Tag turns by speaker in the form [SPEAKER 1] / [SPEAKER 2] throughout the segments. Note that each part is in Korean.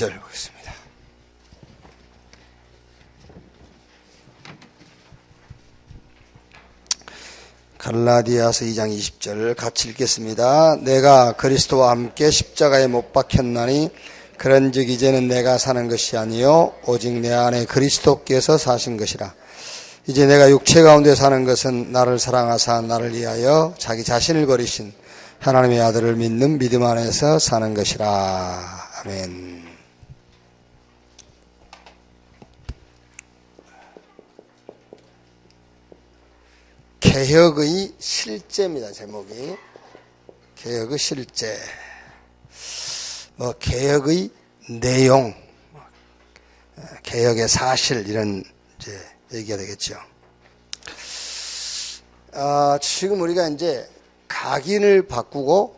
[SPEAKER 1] 20절 보겠습니다. 갈라디아서 2장 20절 같이 읽겠습니다. 내가 그리스도와 함께 십자가에 못 박혔나니 그런즉 이제는 내가 사는 것이 아니요 오직 내 안에 그리스도께서 사신 것이라. 이제 내가 육체 가운데 사는 것은 나를 사랑하사 나를 위하여 자기 자신을 버리신 하나님의 아들을 믿는 믿음 안에서 사는 것이라. 아멘. 개혁의 실제입니다. 제목이 개혁의 실제. 개혁의 내용, 개혁의 사실 이런 이제 얘기가 되겠죠. 지금 우리가 이제 각인을 바꾸고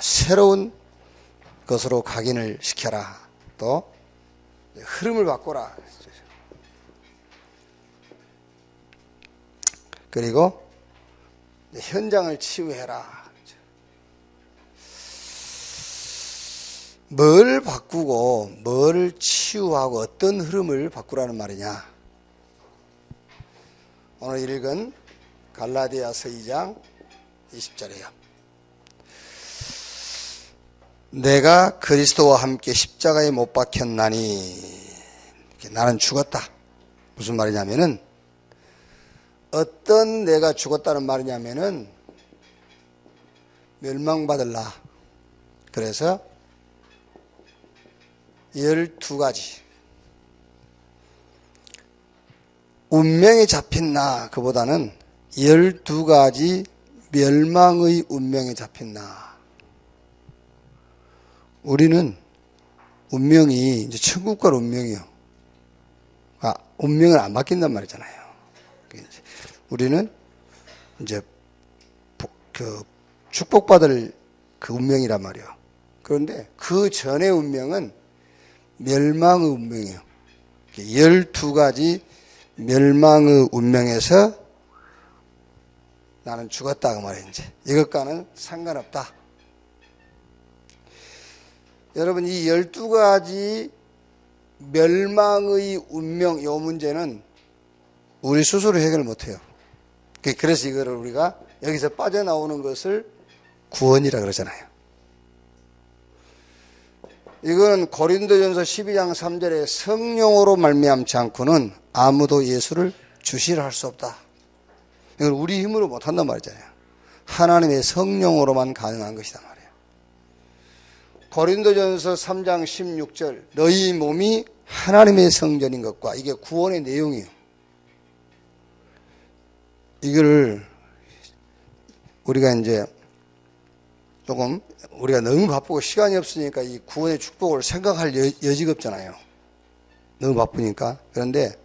[SPEAKER 1] 새로운 것으로 각인을 시켜라. 또 흐름을 바꿔라. 그리고 현장을 치유해라. 뭘 바꾸고 뭘 치유하고 어떤 흐름을 바꾸라는 말이냐. 오늘 읽은 갈라디아서 2장 20절이에요. 내가 그리스도와 함께 십자가에 못 박혔나니 나는 죽었다. 무슨 말이냐면은 어떤 내가 죽었다는 말이냐면은 멸망받을라. 그래서 12가지 운명에 잡힌 나 그보다는 12가지 멸망의 운명에 잡힌 나. 우리는 운명이 이제 천국 갈 운명이요. 운명을 안 바뀐단 말이잖아요. 우리는 이제 축복받을 그 운명이란 말이에요. 그런데 그 전의 운명은 멸망의 운명이에요. 12가지 멸망의 운명에서 나는 죽었다 그 말이에요. 이제 이것과는 상관없다. 여러분, 이 12가지 멸망의 운명, 이 문제는 우리 스스로 해결 못해요. 그래서 이거를 우리가 여기서 빠져나오는 것을 구원이라 그러잖아요. 이건 고린도전서 12장 3절에 성령으로 말미암지 않고는 아무도 예수를 주시라 할 수 없다. 이건 우리 힘으로 못한단 말이잖아요. 하나님의 성령으로만 가능한 것이다 말이에요. 고린도전서 3장 16절 너희 몸이 하나님의 성전인 것과, 이게 구원의 내용이에요. 이거를 우리가 이제 조금 우리가 너무 바쁘고 시간이 없으니까 이 구원의 축복을 생각할 여지가 없잖아요. 너무 바쁘니까. 그런데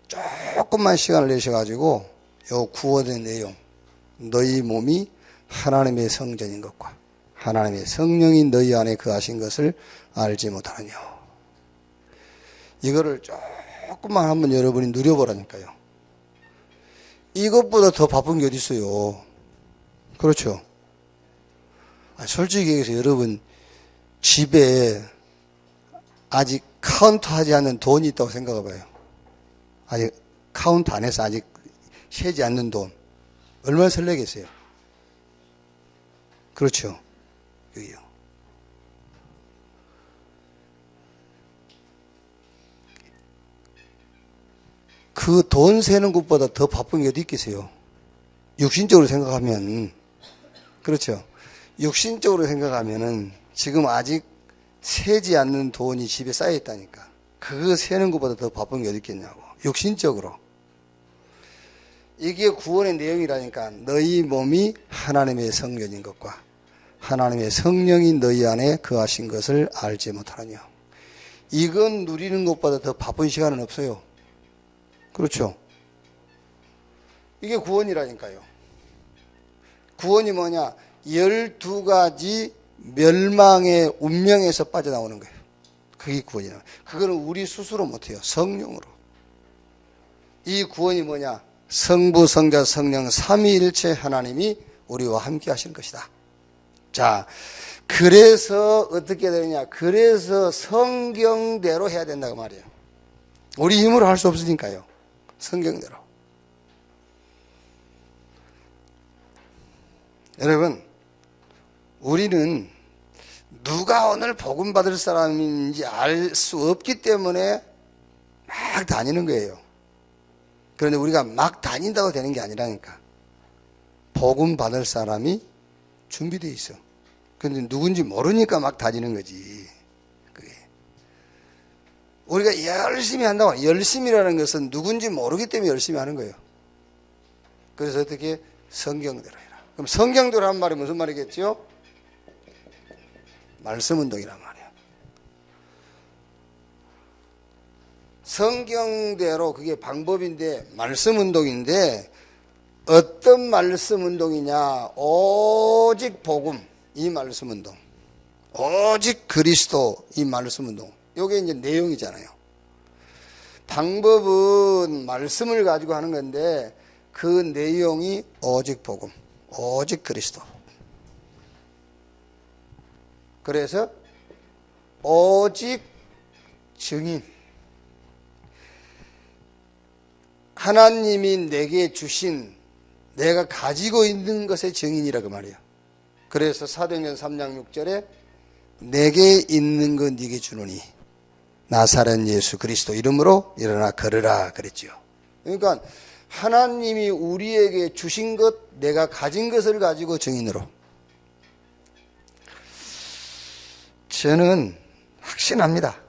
[SPEAKER 1] 조금만 시간을 내셔가지고 이 구원의 내용, 너희 몸이 하나님의 성전인 것과 하나님의 성령이 너희 안에 거하신 것을 알지 못하느냐. 이거를 조금만 한번 여러분이 누려보라니까요. 이것보다 더 바쁜 게 어디 있어요. 그렇죠. 솔직히 얘기해서 여러분 집에 아직 카운트 하지 않는 돈이 있다고 생각해 봐요. 아직 카운트 안 해서 아직 세지 않는 돈. 얼마나 설레겠어요. 그렇죠. 여기요. 그 돈 세는 것보다 더 바쁜 게 어디 있겠어요. 육신적으로 생각하면. 그렇죠. 육신적으로 생각하면은 지금 아직 세지 않는 돈이 집에 쌓여 있다니까. 그거 세는 것보다 더 바쁜 게 어디 있겠냐고. 육신적으로. 이게 구원의 내용이라니까. 너희 몸이 하나님의 성전인 것과 하나님의 성령이 너희 안에 거하신 것을 알지 못하느냐. 이건 누리는 것보다 더 바쁜 시간은 없어요. 그렇죠. 이게 구원이라니까요. 구원이 뭐냐? 12가지 멸망의 운명에서 빠져나오는 거예요. 그게 구원이에요. 그거는 우리 스스로 못해요. 성령으로. 이 구원이 뭐냐? 성부, 성자, 성령 삼위일체 하나님이 우리와 함께 하신 것이다. 자, 그래서 어떻게 되느냐? 그래서 성경대로 해야 된다고 말이에요. 우리 힘으로 할 수 없으니까요. 성경대로. 여러분, 우리는 누가 오늘 복음 받을 사람인지 알 수 없기 때문에 막 다니는 거예요. 그런데 우리가 막 다닌다고 되는 게 아니라니까. 복음 받을 사람이 준비되어 있어. 그런데 누군지 모르니까 막 다니는 거지. 그게. 우리가 열심히 한다고. 열심이라는 것은 누군지 모르기 때문에 열심히 하는 거예요. 그래서 어떻게? 성경대로 해라. 그럼 성경대로 한 말이 무슨 말이겠죠? 말씀 운동이란 말이에요. 성경대로 그게 방법인데 말씀 운동인데 어떤 말씀 운동이냐? 오직 복음 이 말씀 운동. 오직 그리스도 이 말씀 운동. 이게 이제 내용이잖아요. 방법은 말씀을 가지고 하는 건데 그 내용이 오직 복음, 오직 그리스도. 그래서 오직 증인. 하나님이 내게 주신 내가 가지고 있는 것의 증인이라고 말이에요. 그래서 사도행전 3장 6절에 내게 있는 것 네게 주노니 나사렛 예수 그리스도 이름으로 일어나 걸으라 그랬죠. 그러니까 하나님이 우리에게 주신 것, 내가 가진 것을 가지고 증인으로. 저는 확신합니다.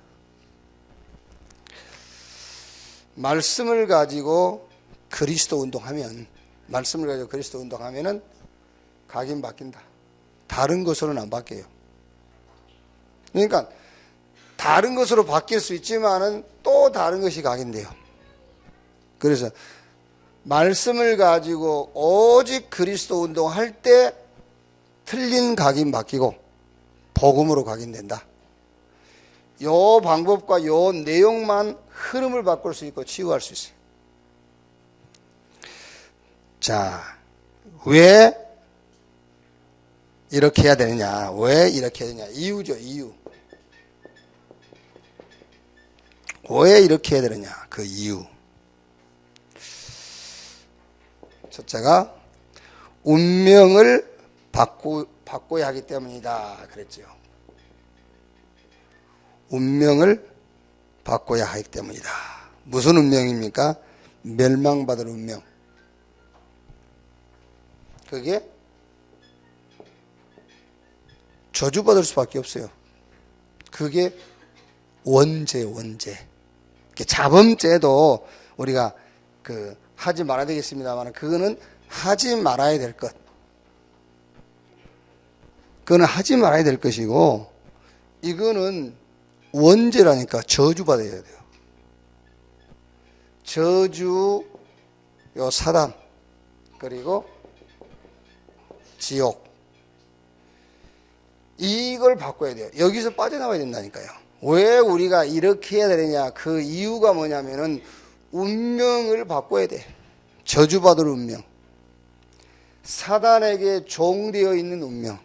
[SPEAKER 1] 말씀을 가지고 그리스도 운동하면, 말씀을 가지고 그리스도 운동하면은 각인 바뀐다. 다른 것으로는 안 바뀌어요. 그러니까 다른 것으로 바뀔 수 있지만은 또 다른 것이 각인돼요. 그래서 말씀을 가지고 오직 그리스도 운동할 때 틀린 각인 바뀌고 복음으로 각인된다. 요 방법과 요 내용만 흐름을 바꿀 수 있고 치유할 수 있어요. 자, 왜 이렇게 해야 되느냐? 왜 이렇게 해야 되느냐? 이유죠, 이유. 왜 이렇게 해야 되느냐? 그 이유. 첫째가 운명을 바꿔야 하기 때문이다 그랬죠. 운명을 바꿔야 하기 때문이다. 무슨 운명입니까? 멸망받을 운명. 그게 저주받을 수밖에 없어요. 그게 원죄. 자범죄도 우리가 하지 말아야 되겠습니다만 그거는 하지 말아야 될 것. 그거는 하지 말아야 될 것이고 이거는 원죄라니까 저주받아야 돼요. 저주, 요 사단, 그리고 지옥. 이걸 바꿔야 돼요. 여기서 빠져나와야 된다니까요. 왜 우리가 이렇게 해야 되느냐? 그 이유가 뭐냐면은 운명을 바꿔야 돼. 저주받을 운명. 사단에게 종되어 있는 운명.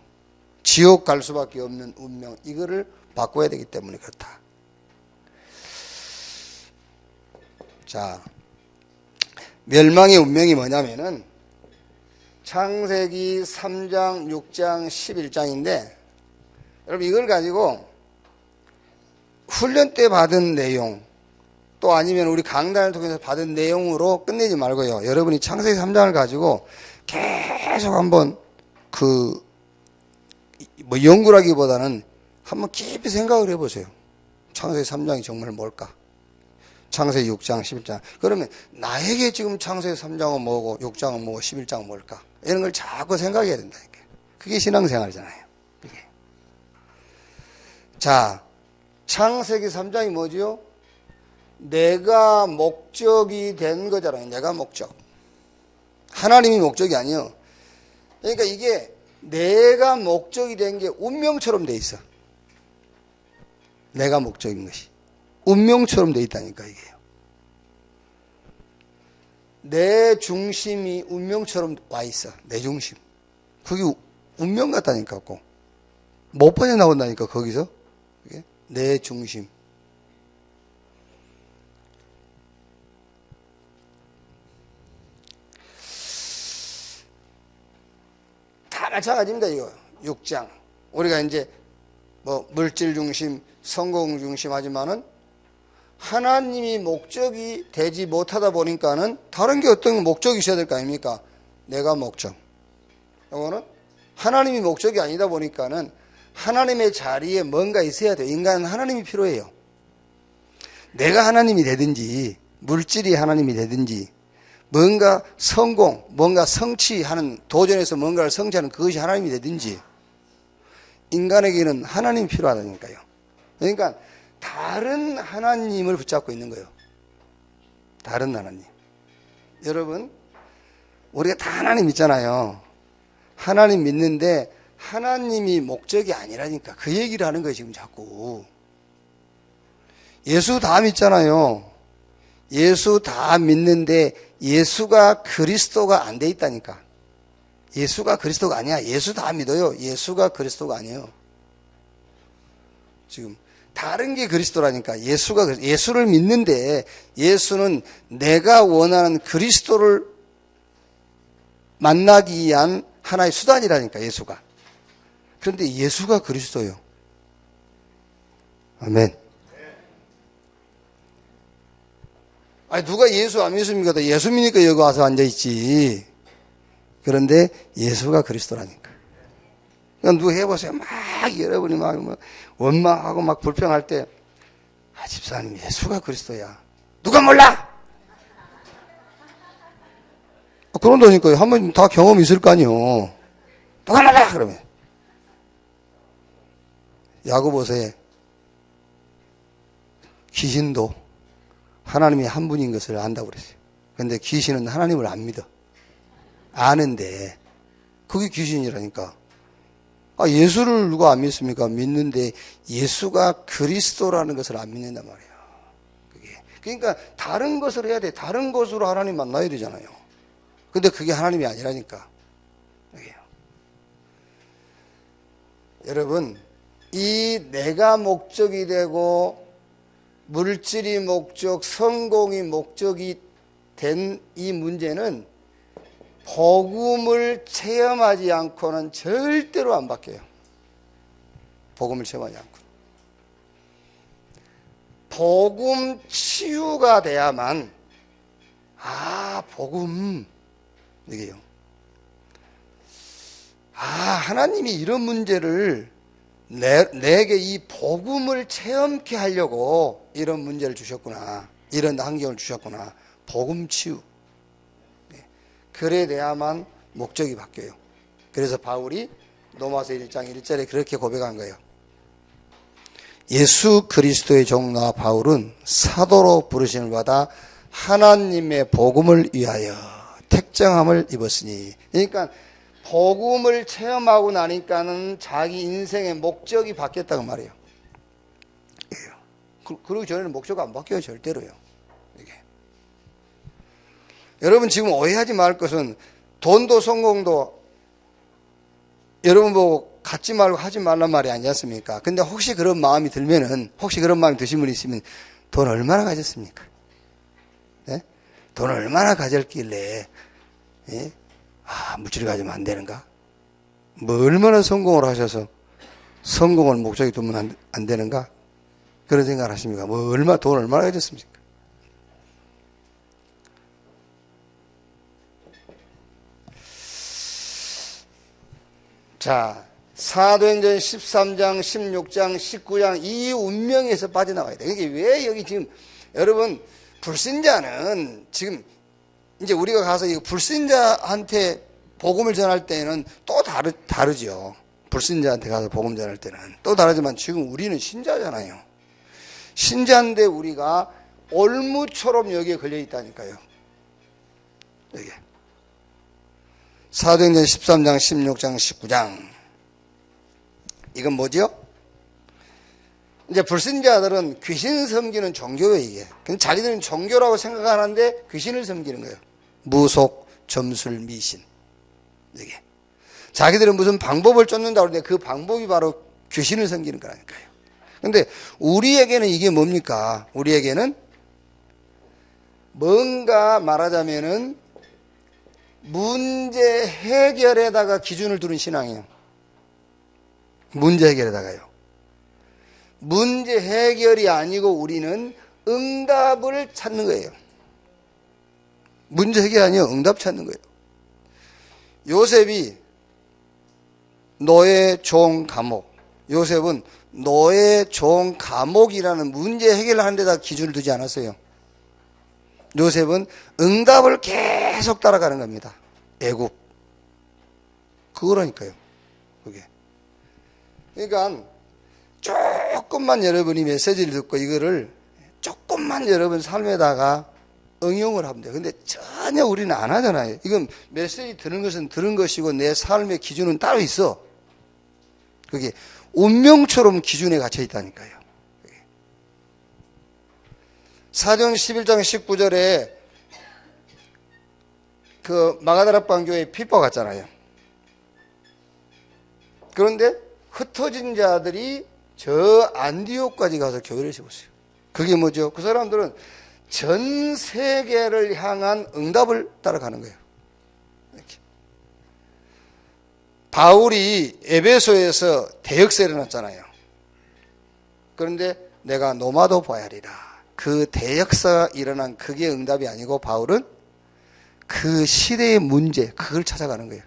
[SPEAKER 1] 지옥 갈 수밖에 없는 운명. 이거를 바꿔야 되기 때문에 그렇다. 자, 멸망의 운명이 뭐냐면은 창세기 3장, 6장, 11장인데 여러분 이걸 가지고 훈련 때 받은 내용 또 아니면 우리 강단을 통해서 받은 내용으로 끝내지 말고요. 여러분이 창세기 3장을 가지고 계속 한번 연구라기보다는 한번 깊이 생각을 해보세요. 창세기 3장이 정말 뭘까? 창세기 6장, 11장. 그러면 나에게 지금 창세기 3장은 뭐고 6장은 뭐고 11장은 뭘까? 이런 걸 자꾸 생각해야 된다니까. 그게 신앙생활이잖아요. 이게. 자, 창세기 3장이 뭐지요? 내가 목적이 된 거잖아요. 내가 목적. 하나님이 목적이 아니요. 그러니까 이게 내가 목적이 된 게 운명처럼 돼 있어. 내가 목적인 것이. 운명처럼 돼 있다니까 이게요. 내 중심이 운명처럼 와 있어. 내 중심. 그게 운명 같다니까 꼭. 못 빠져나온다니까, 거기서. 내 중심. 다 마찬가지입니다, 이거. 6장. 우리가 이제 뭐 물질 중심, 성공 중심 하지만은 하나님이 목적이 되지 못하다 보니까는 다른 게 어떤 목적이 있어야 될 거 아닙니까? 내가 목적. 이거는 하나님이 목적이 아니다 보니까는 하나님의 자리에 뭔가 있어야 돼요. 인간은 하나님이 필요해요. 내가 하나님이 되든지 물질이 하나님이 되든지 뭔가 성공, 뭔가 성취하는 도전에서 뭔가를 성취하는 그것이 하나님이 되든지 인간에게는 하나님이 필요하다니까요. 그러니까 다른 하나님을 붙잡고 있는 거예요. 다른 하나님. 여러분, 우리가 다 하나님 믿잖아요. 하나님 믿는데 하나님이 목적이 아니라니까. 그 얘기를 하는 거예요, 지금 자꾸. 예수 다 믿잖아요. 예수 다 믿는데 예수가 그리스도가 안 돼 있다니까. 예수가 그리스도가 아니야. 예수 다 믿어요. 예수가 그리스도가 아니에요. 지금 다른 게 그리스도라니까. 예수를 믿는데 예수는 내가 원하는 그리스도를 만나기 위한 하나의 수단이라니까, 예수가. 그런데 예수가 그리스도예요. 아멘. 아니, 누가 예수 안 믿습니까? 예수 믿으니까 여기 와서 앉아있지. 그런데 예수가 그리스도라니까. 그러니까 누가 해보세요. 막 여러분이 막 원망하고 막 불평할 때, 아, 집사님, 예수가 그리스도야. 누가 몰라? 그런다니까요. 한번 다 경험이 있을 거 아니에요. 누가 몰라? 그러면. 야고보서에 귀신도 하나님이 한 분인 것을 안다고 그랬어요. 그런데 귀신은 하나님을 안 믿어. 아는데 그게 귀신이라니까. 아, 예수를 누가 안 믿습니까? 믿는데 예수가 그리스도라는 것을 안 믿는단 말이에요. 그러니까 다른 것을 해야 돼. 다른 것으로 하나님 만나야 되잖아요. 근데 그게 하나님이 아니라니까. 여러분, 이 내가 목적이 되고 물질이 목적, 성공이 목적이 된 이 문제는 복음을 체험하지 않고는 절대로 안 바뀌어요. 복음을 체험하지 않고. 복음 치유가 돼야만, 아, 복음, 이게요. 아, 하나님이 이런 문제를 내게 이 복음을 체험케 하려고 이런 문제를 주셨구나. 이런 환경을 주셨구나. 복음 치유. 그래 돼야만 목적이 바뀌어요. 그래서 바울이 로마서 1장 1절에 그렇게 고백한 거예요. 예수 그리스도의 종 나 바울은 사도로 부르심을 받아 하나님의 복음을 위하여 택정함을 입었으니. 그러니까 복음을 체험하고 나니까는 자기 인생의 목적이 바뀌었다고 말이에요. 그러기 전에는 목적 안 바뀌어요, 절대로요. 이게. 여러분 지금 오해하지 말 것은 돈도 성공도 여러분 보고 갖지 말고 하지 말란 말이 아니지 않습니까? 근데 혹시 그런 마음이 들면은, 혹시 그런 마음이 드신 분이 있으면 돈 얼마나 가졌습니까? 네? 돈 얼마나 가졌길래, 예? 아, 물질을 가지면 안 되는가? 뭐 얼마나 성공을 하셔서 성공을 목적에 두면 안 되는가? 그런 생각을 하십니까? 뭐 돈 얼마나 가졌습니까? 자, 사도행전 13장, 16장, 19장 이 운명에서 빠져나와야 돼. 그러니까 왜 여기 지금 여러분 불신자는 지금 이제 우리가 가서 이 불신자한테 복음을 전할 때는 또 다르죠. 불신자한테 가서 복음 전할 때는 또 다르지만 지금 우리는 신자잖아요. 신자인데 우리가 올무처럼 여기에 걸려 있다니까요. 여기. 사도행전 13장, 16장, 19장. 이건 뭐죠? 이제 불신자들은 귀신 섬기는 종교예요, 이게. 근데 자기들은 종교라고 생각하는데 귀신을 섬기는 거예요. 무속, 점술, 미신. 이게. 자기들은 무슨 방법을 쫓는다고 그러는데 그 방법이 바로 귀신을 섬기는 거라니까요. 근데 우리에게는 이게 뭡니까? 우리에게는 뭔가 말하자면은 문제 해결에다가 기준을 두는 신앙이에요. 문제 해결에다가요. 문제 해결이 아니고 우리는 응답을 찾는 거예요. 문제 해결이 아니요, 응답 찾는 거예요. 요셉이 너의 종 감옥. 요셉은 너의 종 감옥이라는 문제 해결을 하는 데다 기준을 두지 않았어요. 요셉은 응답을 계속 따라가는 겁니다. 애국. 그거라니까요. 그게. 그러니까 조금만 여러분이 메시지를 듣고 이거를 조금만 여러분 삶에다가 응용을 하면 돼요. 근데 전혀 우리는 안 하잖아요. 이건 메시지 들은 것은 들은 것이고 내 삶의 기준은 따로 있어. 그게 운명처럼 기준에 갇혀 있다니까요. 사도행 11장 19절에 그 마가다락방 교회에 핍박 갔잖아요. 그런데 흩어진 자들이 저 안디옥까지 가서 교회를 세웠어요. 그게 뭐죠? 그 사람들은 전 세계를 향한 응답을 따라가는 거예요. 이렇게. 바울이 에베소에서 대역사를 났잖아요. 그런데 내가 노마도 봐야 하리라. 그 대역사가 일어난 그게 응답이 아니고 바울은 그 시대의 문제, 그걸 찾아가는 거예요.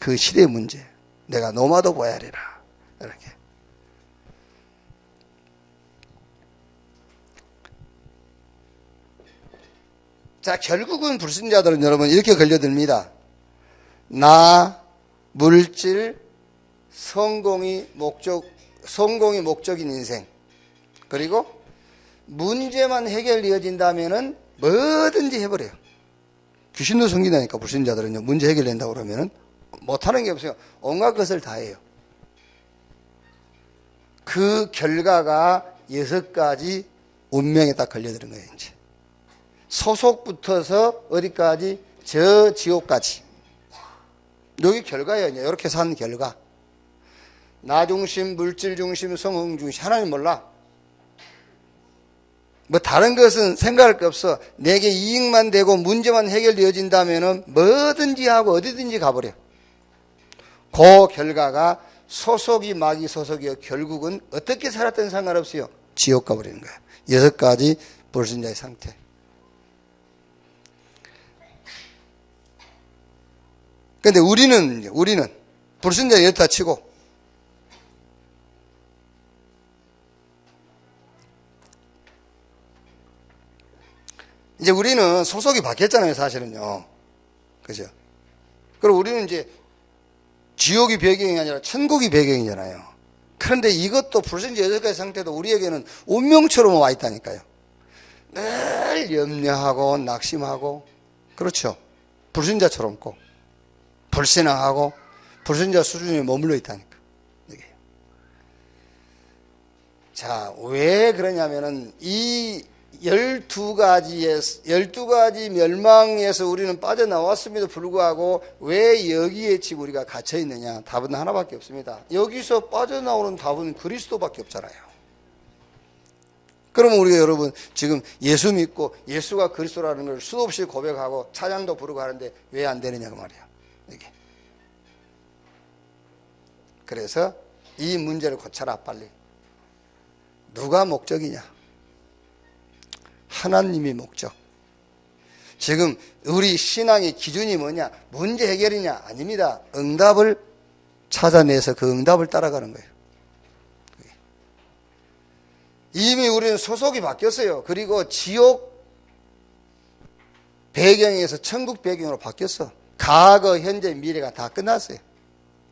[SPEAKER 1] 그 시대의 문제. 내가 노마도 봐야 하리라. 이렇게. 자, 결국은 불신자들은 여러분 이렇게 걸려듭니다. 나, 물질, 성공이 목적인 인생. 그리고 문제만 해결되어진다면은 뭐든지 해버려요. 귀신도 섬긴다니까 불신자들은요. 문제 해결된다고 그러면은 못하는 게 없어요. 온갖 것을 다 해요. 그 결과가 6가지 운명에 딱 걸려드는 거예요. 이제 소속부터서 어디까지? 저 지옥까지. 여기 결과예요. 이렇게 산 결과. 나 중심, 물질 중심, 성공 중심. 하나님 몰라. 뭐 다른 것은 생각할 게 없어. 내게 이익만 되고 문제만 해결되어진다면은 뭐든지 하고 어디든지 가버려. 그 결과가 소속이 마귀 소속이요. 결국은 어떻게 살았든 상관없어요. 지옥 가버리는 거야. 6가지 불신자의 상태. 근데 우리는 불신자 여기다 치고 이제 우리는 소속이 바뀌었잖아요, 사실은요. 그죠? 그리고 우리는 이제 지옥이 배경이 아니라 천국이 배경이잖아요. 그런데 이것도 불신자 6가지 상태도 우리에게는 운명처럼 와 있다니까요. 늘 염려하고 낙심하고, 그렇죠. 불신자처럼 꼭 불신앙하고 불신자 수준에 머물러 있다니까. 이게. 자, 왜 그러냐면은 이 12가지 멸망에서 우리는 빠져나왔음에도 불구하고 왜 여기에 지금 우리가 갇혀 있느냐? 답은 하나밖에 없습니다. 여기서 빠져나오는 답은 그리스도밖에 없잖아요. 그러면 우리가 여러분 지금 예수 믿고 예수가 그리스도라는 걸 수도 없이 고백하고 찬양도 부르고 하는데 왜 안 되느냐 그 말이야. 이게. 그래서 이 문제를 고쳐라 빨리. 누가 목적이냐? 하나님이 목적. 지금 우리 신앙의 기준이 뭐냐? 문제 해결이냐? 아닙니다. 응답을 찾아내서 그 응답을 따라가는 거예요. 이미 우리는 소속이 바뀌었어요. 그리고 지옥 배경에서 천국 배경으로 바뀌었어. 과거, 현재, 미래가 다 끝났어요.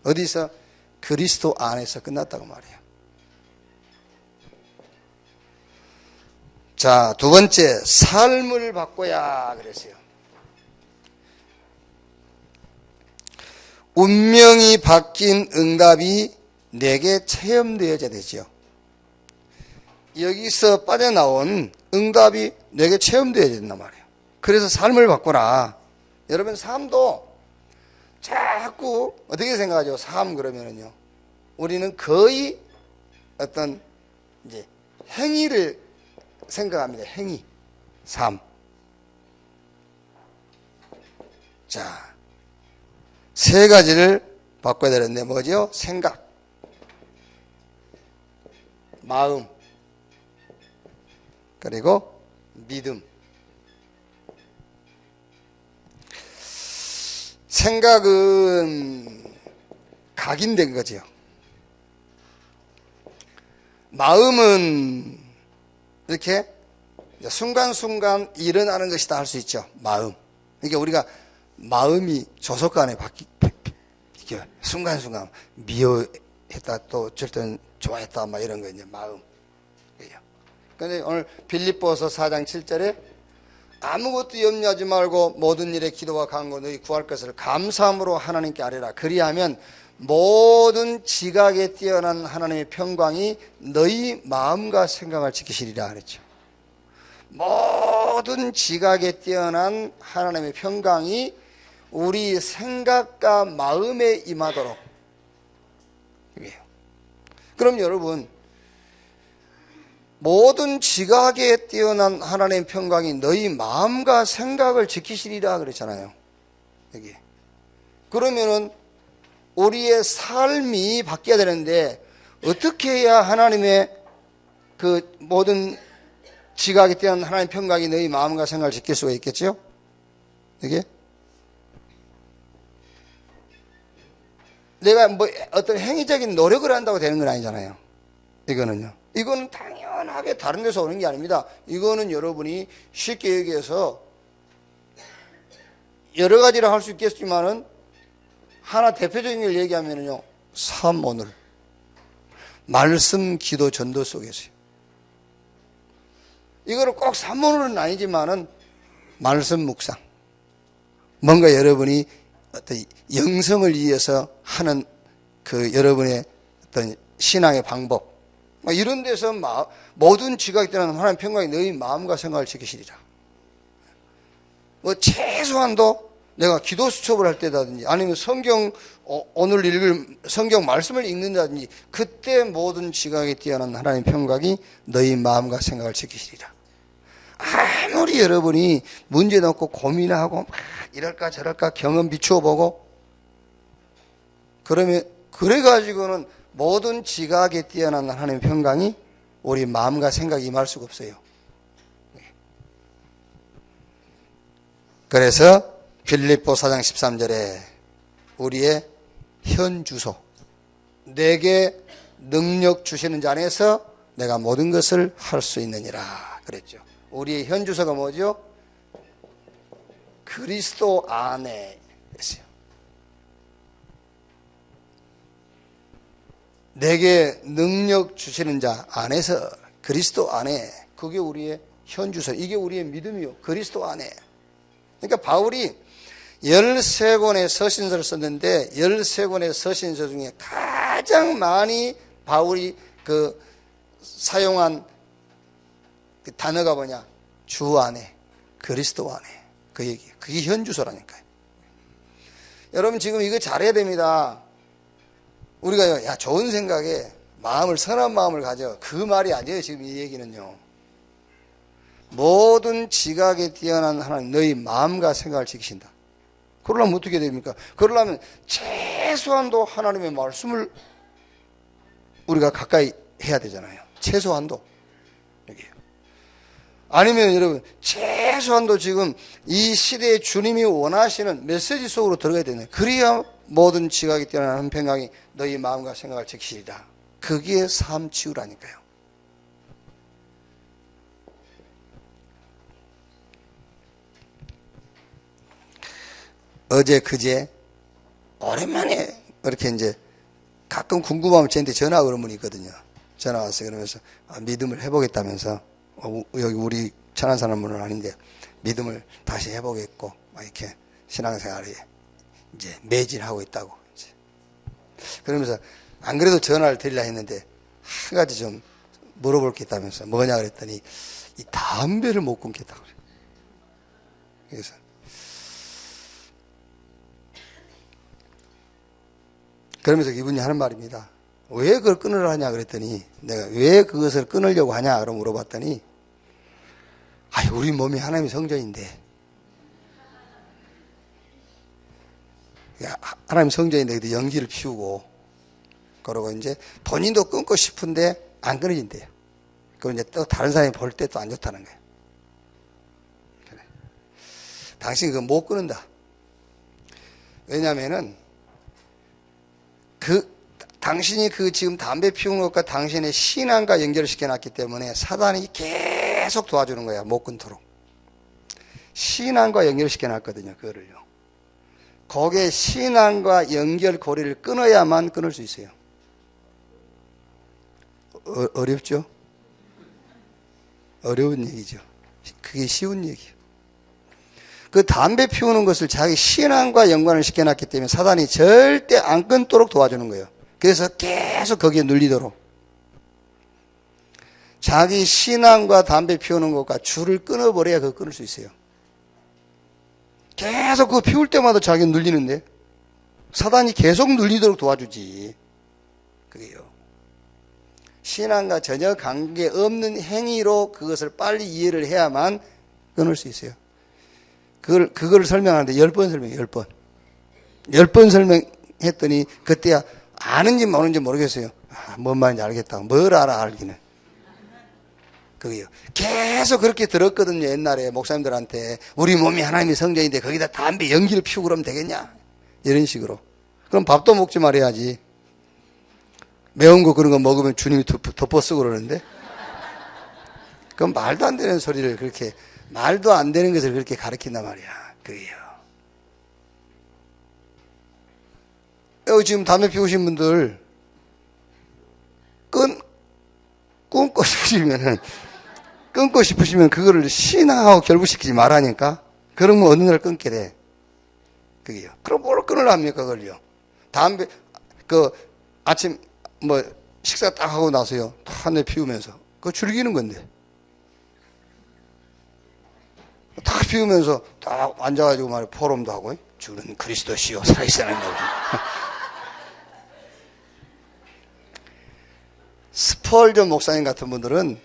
[SPEAKER 1] 어디서? 그리스도 안에서 끝났다고 말이에요. 자, 두 번째, 삶을 바꿔야 그랬어요. 운명이 바뀐 응답이 내게 체험되어야 되죠. 여기서 빠져나온 응답이 내게 체험되어야 된단 말이에요. 그래서 삶을 바꿔라. 여러분 삶도 자꾸 어떻게 생각하죠? 삶 그러면은요. 우리는 거의 어떤 이제 행위를 생각합니다. 행위, 삶. 자, 세 가지를 바꿔야 되는데 뭐죠? 생각, 마음, 그리고 믿음. 생각은 각인된 거죠. 마음은 이렇게 순간순간 일어나는 것이다 할 수 있죠. 마음. 그러니까 우리가 마음이 조속간에 이렇게 순간순간 미워했다 또 절대 좋아했다 막 이런 거 이제 마음. 그런데 오늘 빌립보서 4장 7절에 아무것도 염려하지 말고 모든 일에 기도와 간구 너희 구할 것을 감사함으로 하나님께 아뢰라. 그리하면 모든 지각에 뛰어난 하나님의 평강이 너희 마음과 생각을 지키시리라 그랬죠. 모든 지각에 뛰어난 하나님의 평강이 우리 생각과 마음에 임하도록. 그럼 여러분, 모든 지각에 뛰어난 하나님의 평강이 너희 마음과 생각을 지키시리라 그랬잖아요. 여기. 그러면은 우리의 삶이 바뀌어야 되는데 어떻게 해야 하나님의 그 모든 지각에 뛰어난 하나님의 평강이 너희 마음과 생각을 지킬 수가 있겠죠? 이게 내가 뭐 어떤 행위적인 노력을 한다고 되는 건 아니잖아요. 이거는 당연하게 다른 데서 오는 게 아닙니다. 이거는 여러분이 쉽게 얘기해서 여러 가지를 할 수 있겠지만은 하나 대표적인 걸 얘기하면요. 삶 오늘 말씀 기도 전도 속에서요. 이거는 꼭 산문으로는 아니지만은 말씀 묵상. 뭔가 여러분이 어떤 영성을 위해서 하는 그 여러분의 어떤 신앙의 방법. 이런 데서 모든 지각에 뛰어난 하나님의 평강이 너희 마음과 생각을 지키시리라. 뭐 최소한도 내가 기도 수첩을 할 때다든지 아니면 오늘 읽을 성경 말씀을 읽는다든지 그때 모든 지각에 뛰어난 하나님의 평강이 너희 마음과 생각을 지키시리라. 아무리 여러분이 문제 넣고 고민하고 막 이럴까 저럴까 경험 비추어 보고 그래가지고는 모든 지각에 뛰어난 하나님의 평강이 우리 마음과 생각에 임할 수가 없어요. 그래서 빌립보 4장 13절에 우리의 현 주소, 내게 능력 주시는 자 안에서 내가 모든 것을 할 수 있느니라 그랬죠. 우리의 현 주소가 뭐죠? 그리스도 안에 있어요. 내게 능력 주시는 자 안에서 그리스도 안에, 그게 우리의 현 주소, 이게 우리의 믿음이요. 그리스도 안에. 그러니까 바울이 13권의 서신서를 썼는데 13권의 서신서 중에 가장 많이 바울이 사용한 그 단어가 뭐냐? 주 안에, 그리스도 안에. 그 얘기. 그게 현주소라니까요. 여러분 지금 이거 잘해야 됩니다. 우리가 야 좋은 생각에 마음을 선한 마음을 가져. 그 말이 아니에요. 지금 이 얘기는요. 모든 지각에 뛰어난 하나님 너희 마음과 생각을 지키신다. 그러려면 어떻게 됩니까? 그러려면 최소한도 하나님의 말씀을 우리가 가까이 해야 되잖아요. 최소한도. 여기요. 아니면 여러분 최소한도 지금 이 시대에 주님이 원하시는 메시지 속으로 들어가야 되네. 그래야 모든 지각이 뛰어난 한 평강이 너희 마음과 생각을 지키시리라. 그게 삶 치유라니까요. 어제 그제 오랜만에 이렇게 이제 가끔 궁금하면 저한테 전화 그런 분이 있거든요. 전화 왔어요. 그러면서 믿음을 해보겠다면서 여기 우리 천안 사람은 아닌데 믿음을 다시 해보겠고 막 이렇게 신앙생활에 이제 매진하고 있다고. 이제. 그러면서 안 그래도 전화를 드리려 했는데 한 가지 좀 물어볼 게 있다면서 뭐냐 그랬더니 이 담배를 못 끊겠다고 그래요. 그래서 그러면서 이분이 하는 말입니다. 왜 그걸 끊으려 하냐 그랬더니 내가 왜 그것을 끊으려고 하냐 그러 물어봤더니 우리 몸이 하나님의 성전인데 하나님 성전인데 연기를 피우고 그러고 이제 본인도 끊고 싶은데 안 끊어진대요. 그럼 이제 또 다른 사람이 볼 때 또 안 좋다는 거예요. 그래. 당신 그거 못 끊는다. 왜냐면은 당신이 지금 담배 피우는 것과 당신의 신앙과 연결을 시켜놨기 때문에 사단이 계속 도와주는 거야. 못 끊도록. 신앙과 연결을 시켜놨거든요. 그거를요. 거기에 신앙과 연결 고리를 끊어야만 끊을 수 있어요. 어렵죠? 어려운 얘기죠. 그게 쉬운 얘기예요. 그 담배 피우는 것을 자기 신앙과 연관을 시켜놨기 때문에 사단이 절대 안 끊도록 도와주는 거예요. 그래서 계속 거기에 눌리도록. 자기 신앙과 담배 피우는 것과 줄을 끊어버려야 그거 끊을 수 있어요. 계속 그거 피울 때마다 자기는 눌리는데 사단이 계속 눌리도록 도와주지. 그게요. 신앙과 전혀 관계없는 행위로 그것을 빨리 이해를 해야만 끊을 수 있어요. 그걸 설명하는데 10번 설명해요. 10번. 10번 설명했더니 그때야 아는지 모르는지 모르겠어요. 뭔 말인지 알겠다. 뭘 알기는. 그게요. 계속 그렇게 들었거든요. 옛날에 목사님들한테. 우리 몸이 하나님의 성전인데 거기다 담배 연기를 피우고 그러면 되겠냐. 이런 식으로. 그럼 밥도 먹지 말아야지. 매운 거 그런 거 먹으면 주님이 덮어쓰고 그러는데. 그럼 말도 안 되는 소리를 그렇게, 말도 안 되는 것을 그렇게 가르친단 말이야. 그게요. 지금 담배 피우신 분들, 끊고 싶으시면 그거를 신앙하고 결부시키지 말라니까. 그러면 어느 날 끊게 돼. 그게요. 그럼 뭘 끊으려 합니까, 그걸요. 담배, 아침, 식사 딱 하고 나서요. 한 대 피우면서. 그거 즐기는 건데. 딱 피우면서 딱 앉아가지고 말이야. 포럼도 하고, 주는 그리스도시요. 살아있사는 거고. 스펄전 목사님 같은 분들은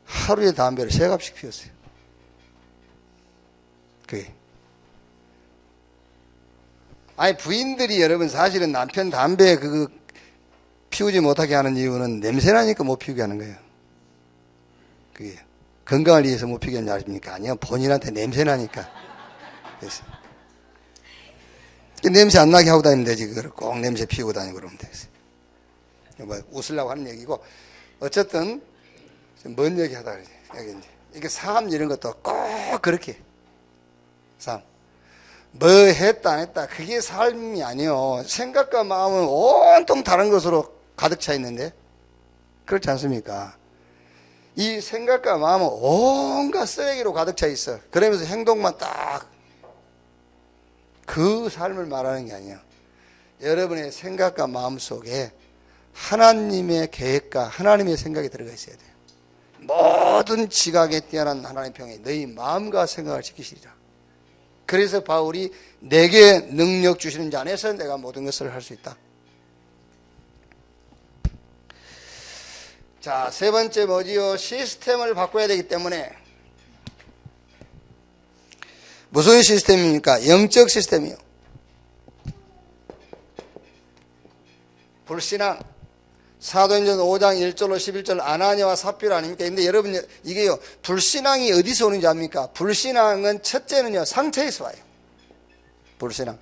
[SPEAKER 1] 하루에 담배를 3갑씩 피웠어요. 그게. 부인들이 여러분 사실은 남편 담배 피우지 못하게 하는 이유는 냄새나니까 못 피우게 하는 거예요. 그게. 건강을 위해서 못 피우게 하는 줄 아십니까? 아니요. 본인한테 냄새나니까. 그래서. 냄새 안 나게 하고 다니면 되지. 그걸 꼭 냄새 피우고 다니고 그러면 되겠어요. 웃으려고 하는 얘기고. 어쨌든, 뭔 얘기 하다 그러지. 여기 이제. 이게 삶 이런 것도 꼭 그렇게. 삶. 뭐 했다 안 했다. 그게 삶이 아니요. 생각과 마음은 온통 다른 것으로 가득 차 있는데. 그렇지 않습니까? 이 생각과 마음은 온갖 쓰레기로 가득 차 있어. 그러면서 행동만 딱. 그 삶을 말하는 게 아니에요. 여러분의 생각과 마음 속에 하나님의 계획과 하나님의 생각이 들어가 있어야 돼요. 모든 지각에 뛰어난 하나님의 평에 너희 마음과 생각을 지키시리라. 그래서 바울이 내게 능력 주시는 자 안에서 내가 모든 것을 할 수 있다. 자, 세 번째 뭐지요? 시스템을 바꿔야 되기 때문에. 무슨 시스템입니까? 영적 시스템이요. 불신앙. 사도행전 5장 1절로 11절 아나니아와 삽비라 아닙니까? 근데 여러분 이게요. 불신앙이 어디서 오는지 압니까? 불신앙은 첫째는요. 상처에서 와요. 불신앙.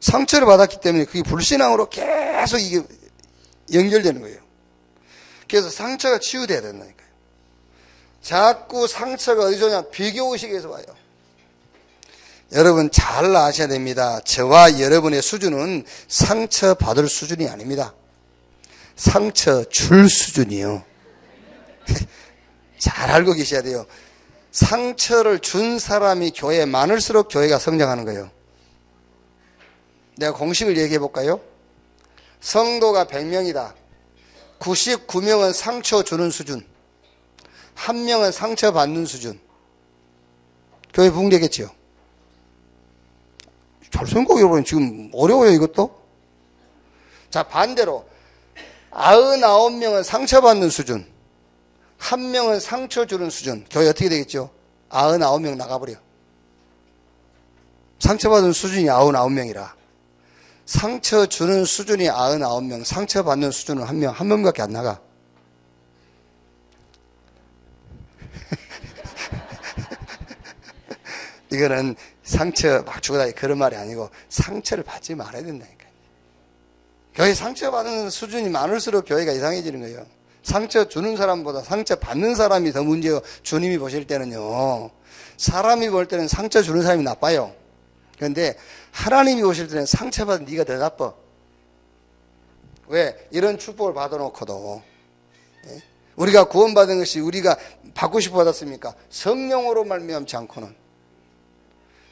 [SPEAKER 1] 상처를 받았기 때문에 그게 불신앙으로 계속 이게 연결되는 거예요. 그래서 상처가 치유돼야 된다니까요. 자꾸 상처가 어디서 오냐? 비교의식에서 와요. 여러분 잘 아셔야 됩니다. 저와 여러분의 수준은 상처 받을 수준이 아닙니다. 상처 줄 수준이요. 잘 알고 계셔야 돼요. 상처를 준 사람이 교회에 많을수록 교회가 성장하는 거예요. 내가 공식을 얘기해 볼까요? 성도가 100명이다. 99명은 상처 주는 수준. 1명은 상처 받는 수준. 교회 부흥되겠지요. 잘 생각해보면 지금 어려워요, 이것도. 자, 반대로 99명은 상처받는 수준, 1명은 상처 주는 수준. 교회 어떻게 되겠죠? 99명 나가버려. 상처받은 수준이 99명이라. 상처 주는 수준이 99명, 상처받는 수준은 1명, 1명밖에 안 나가. 이거는 상처 막 주고다니 그런 말이 아니고 상처를 받지 말아야 된다니까요. 교회 상처받는 수준이 많을수록 교회가 이상해지는 거예요. 상처 주는 사람보다 상처 받는 사람이 더 문제요. 주님이 보실 때는요. 사람이 볼 때는 상처 주는 사람이 나빠요. 그런데 하나님이 보실 때는 상처받은 네가 더 나빠. 왜? 이런 축복을 받아놓고도 우리가 구원받은 것이 우리가 받고 싶어 받았습니까? 성령으로 말미암지 않고는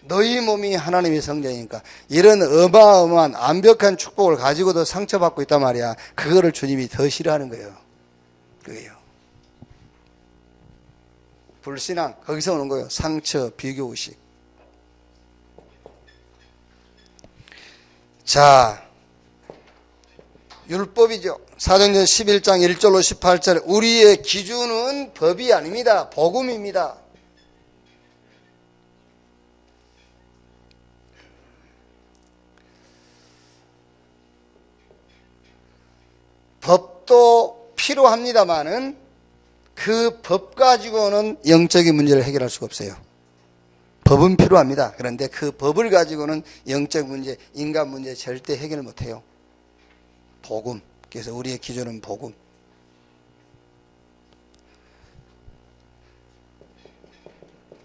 [SPEAKER 1] 너희 몸이 하나님의 성전이니까 이런 어마어마한 완벽한 축복을 가지고도 상처받고 있단 말이야. 그거를 주님이 더 싫어하는 거예요. 그게요. 불신앙 거기서 오는 거예요. 상처, 비교의식. 자, 율법이죠. 사도행전 11장 1절로 18절. 우리의 기준은 법이 아닙니다. 복음입니다. 법도 필요합니다만은 그 법 가지고는 영적인 문제를 해결할 수가 없어요. 법은 필요합니다. 그런데 그 법을 가지고는 영적 문제, 인간 문제 절대 해결을 못해요. 복음. 그래서 우리의 기준은 복음.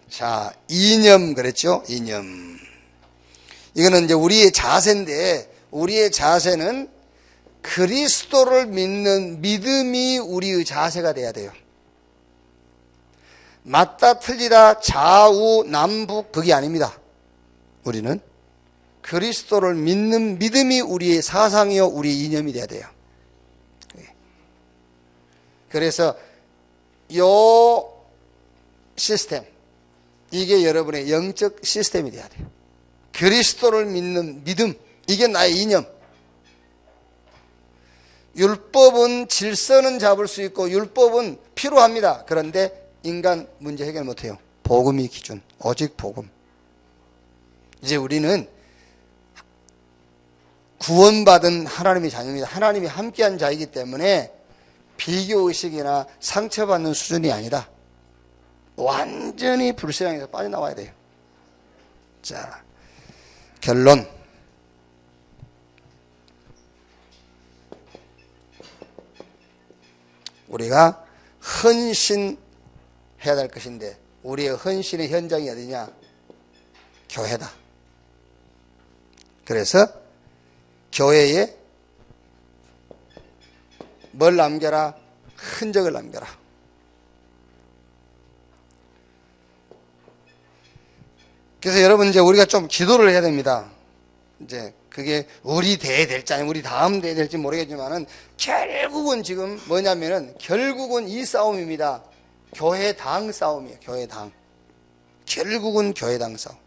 [SPEAKER 1] 자, 이념 그랬죠? 이념. 이거는 이제 우리의 자세인데, 우리의 자세는 그리스도를 믿는 믿음이 우리의 자세가 돼야 돼요. 맞다 틀리다 좌우 남북 그게 아닙니다. 우리는 그리스도를 믿는 믿음이 우리의 사상이요 우리의 이념이 돼야 돼요. 그래서 요 시스템 이게 여러분의 영적 시스템이 돼야 돼요. 그리스도를 믿는 믿음 이게 나의 이념. 율법은 질서는 잡을 수 있고 율법은 필요합니다. 그런데 인간 문제 해결 못해요. 복음이 기준. 오직 복음. 이제 우리는 구원받은 하나님의 자녀입니다. 하나님이 함께한 자이기 때문에 비교의식이나 상처받는 수준이 아니다. 완전히 불신앙에서 빠져나와야 돼요. 자, 결론. 우리가 헌신해야 될 것인데 우리의 헌신의 현장이 어디냐? 교회다. 그래서 교회에 뭘 남겨라? 흔적을 남겨라. 그래서 여러분 이제 우리가 좀 기도를 해야 됩니다. 이제 그게 우리 대에 될지 아니면 우리 다음 대에 될지 모르겠지만은 결국은 지금 뭐냐면은 결국은 이 싸움입니다. 교회당 싸움이에요. 교회당. 결국은 교회당 싸움.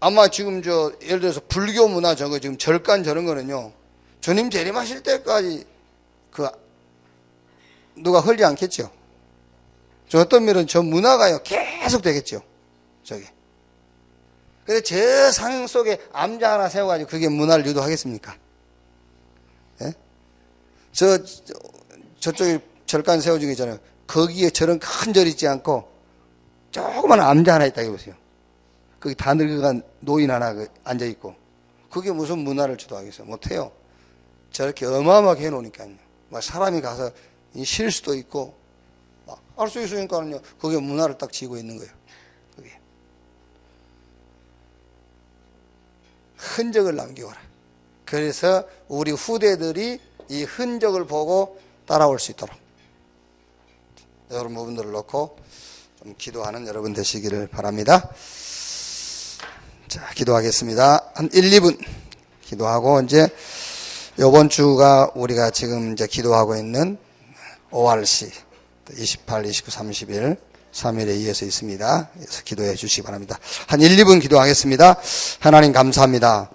[SPEAKER 1] 아마 지금 예를 들어서 불교 문화 지금 절간 저런 거는요. 주님 재림하실 때까지 누가 흘지 않겠죠. 어떤 면은 저 문화가요 계속 되겠죠. 근데 저 상 속에 암자 하나 세워가지고 그게 문화를 유도하겠습니까? 예? 저쪽에 절간 세워진 게 있잖아요. 거기에 저런 큰 절 있지 않고 조그만 암자 하나 있다 해보세요. 거기 다 늙어간 노인 하나 앉아있고 그게 무슨 문화를 주도하겠어요? 못해요. 저렇게 어마어마하게 해놓으니까요. 사람이 가서 쉴 수도 있고 알 수 있으니까요. 그게 문화를 딱 지고 있는 거예요. 그게. 흔적을 남기거라. 그래서 우리 후대들이 이 흔적을 보고 따라올 수 있도록 이런 부분들을 놓고 좀 기도하는 여러분 되시기를 바랍니다. 자, 기도하겠습니다. 한 1, 2분 기도하고 이제 이번 주가 우리가 지금 이제 기도하고 있는 ORC 28, 29, 30일 사무엘에 이어서 있습니다. 그래서 기도해 주시기 바랍니다. 한 1, 2분 기도하겠습니다. 하나님 감사합니다.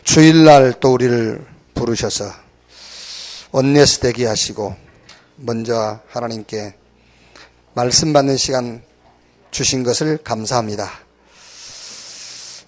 [SPEAKER 1] 주일날 또 우리를 부르셔서 원내스 되게 하시고 먼저 하나님께 말씀 받는 시간 주신 것을 감사합니다.